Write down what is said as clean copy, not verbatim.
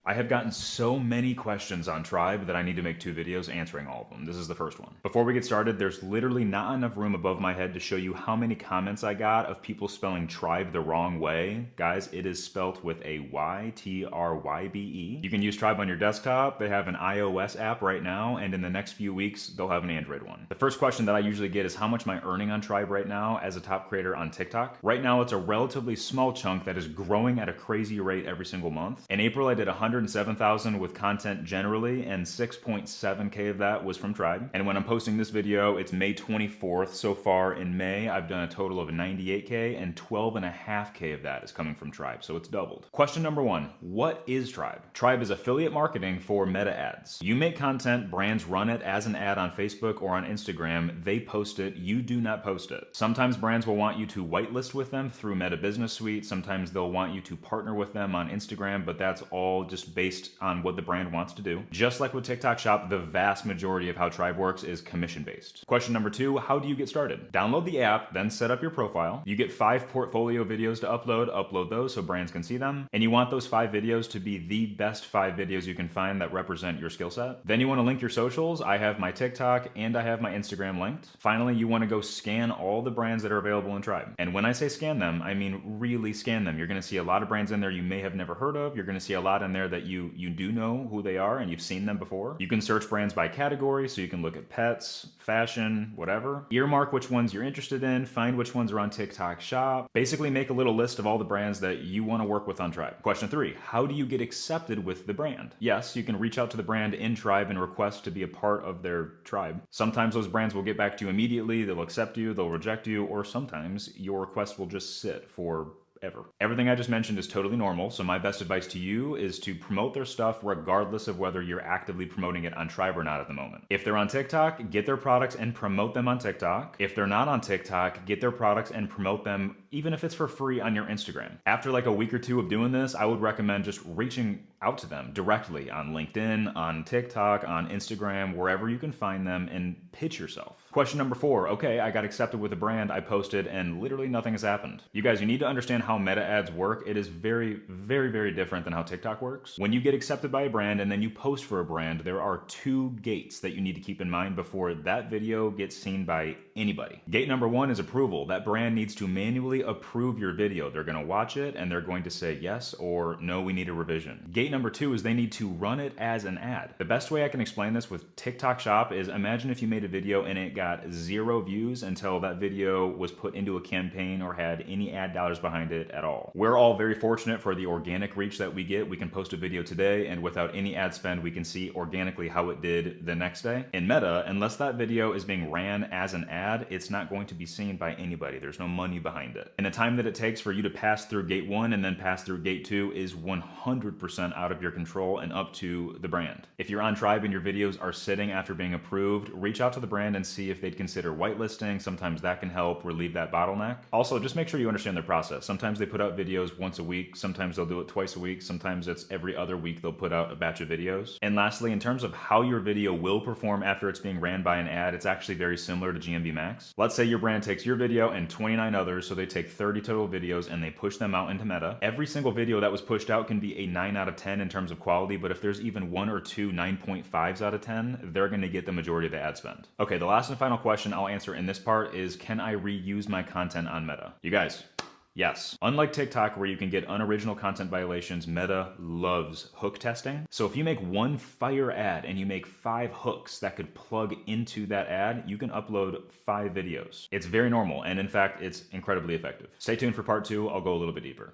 I have gotten so many questions on Tribe that I need to make 2 videos answering all of them. This is the first one. Before we get started, there's literally not enough room above my head to show you how many comments I got of people spelling Tribe the wrong way. Guys, it is spelt with a Y, T-R-Y-B-E. You can use Tribe on your desktop. They have an iOS app right now, and in the next few weeks, they'll have an Android one. The first question that I usually get is how much am I earning on Tribe right now as a top creator on TikTok? Right now, it's a relatively small chunk that is growing at a crazy rate every single month. In April, I did 107,000 with content generally, and 6.7K of that was from Tribe. And when I'm posting this video, it's May 24th. So far in May, I've done a total of 98K, and 12.5K of that is coming from Tribe, so it's doubled. Question number 1, what is Tribe? Tribe is affiliate marketing for meta ads. You make content, brands run it as an ad on Facebook or on Instagram, they post it, you do not post it. Sometimes brands will want you to whitelist with them through Meta Business Suite, sometimes they'll want you to partner with them on Instagram, but that's all just based on what the brand wants to do. Just like with TikTok Shop, the vast majority of how Tribe works is commission-based. Question number 2, how do you get started? Download the app, then set up your profile. You get 5 portfolio videos to upload those so brands can see them. And you want those 5 videos to be the best 5 videos you can find that represent your skill set. Then you want to link your socials. I have my TikTok and I have my Instagram linked. Finally, you want to go scan all the brands that are available in Tribe. And when I say scan them, I mean really scan them. You're going to see a lot of brands in there you may have never heard of. You're going to see a lot in there that you do know who they are and you've seen them before. You can search brands by category, so you can look at pets, fashion, whatever. Earmark which ones you're interested in, find which ones are on TikTok Shop. Basically make a little list of all the brands that you want to work with on Tribe. Question 3, how do you get accepted with the brand? Yes, you can reach out to the brand in Tribe and request to be a part of their tribe. Sometimes those brands will get back to you immediately, they'll accept you, they'll reject you, or sometimes your request will just sit for ever. Everything I just mentioned is totally normal, so my best advice to you is to promote their stuff regardless of whether you're actively promoting it on Tribe or not at the moment. If they're on TikTok, get their products and promote them on TikTok. If they're not on TikTok, get their products and promote them even if it's for free on your Instagram. After like a week or 2 of doing this, I would recommend just reaching out to them directly on LinkedIn, on TikTok, on Instagram, wherever you can find them, and pitch yourself. Question number 4, okay, I got accepted with a brand, I posted, and literally nothing has happened. You guys, you need to understand how meta ads work. It is very, very, very different than how TikTok works. When you get accepted by a brand and then you post for a brand, there are 2 gates that you need to keep in mind before that video gets seen by anybody. Gate number 1 is approval. That brand needs to manually approve your video. They're gonna watch it and they're going to say yes or no, we need a revision. Gate number 2 is they need to run it as an ad. The best way I can explain this with TikTok Shop is imagine if you made a video and it got 0 views until that video was put into a campaign or had any ad dollars behind it at all. We're all very fortunate for the organic reach that we get. We can post a video today and without any ad spend, we can see organically how it did the next day. In Meta, unless that video is being ran as an ad, it's not going to be seen by anybody. There's no money behind it. And the time that it takes for you to pass through gate 1 and then pass through gate 2 is 100% out of your control and up to the brand. If you're on Tribe and your videos are sitting after being approved, reach out to the brand and see if they'd consider whitelisting. Sometimes that can help relieve that bottleneck. Also, just make sure you understand their process. Sometimes they put out videos once a week, sometimes they'll do it twice a week, sometimes it's every other week they'll put out a batch of videos. And lastly, in terms of how your video will perform after it's being ran by an ad, it's actually very similar to GMB Max. Let's say your brand takes your video and 29 others, so they take 30 total videos and they push them out into Meta. Every single video that was pushed out can be a 9 out of 10 in terms of quality, but if there's even 1 or 2 9.5s out of 10, they're gonna get the majority of the ad spend. Okay, the last and final question I'll answer in this part is, can I reuse my content on Meta? You guys, yes. Unlike TikTok where you can get unoriginal content violations, Meta loves hook testing. So if you make one fire ad and you make 5 hooks that could plug into that ad, you can upload 5 videos. It's very normal, and in fact, it's incredibly effective. Stay tuned for part 2, I'll go a little bit deeper.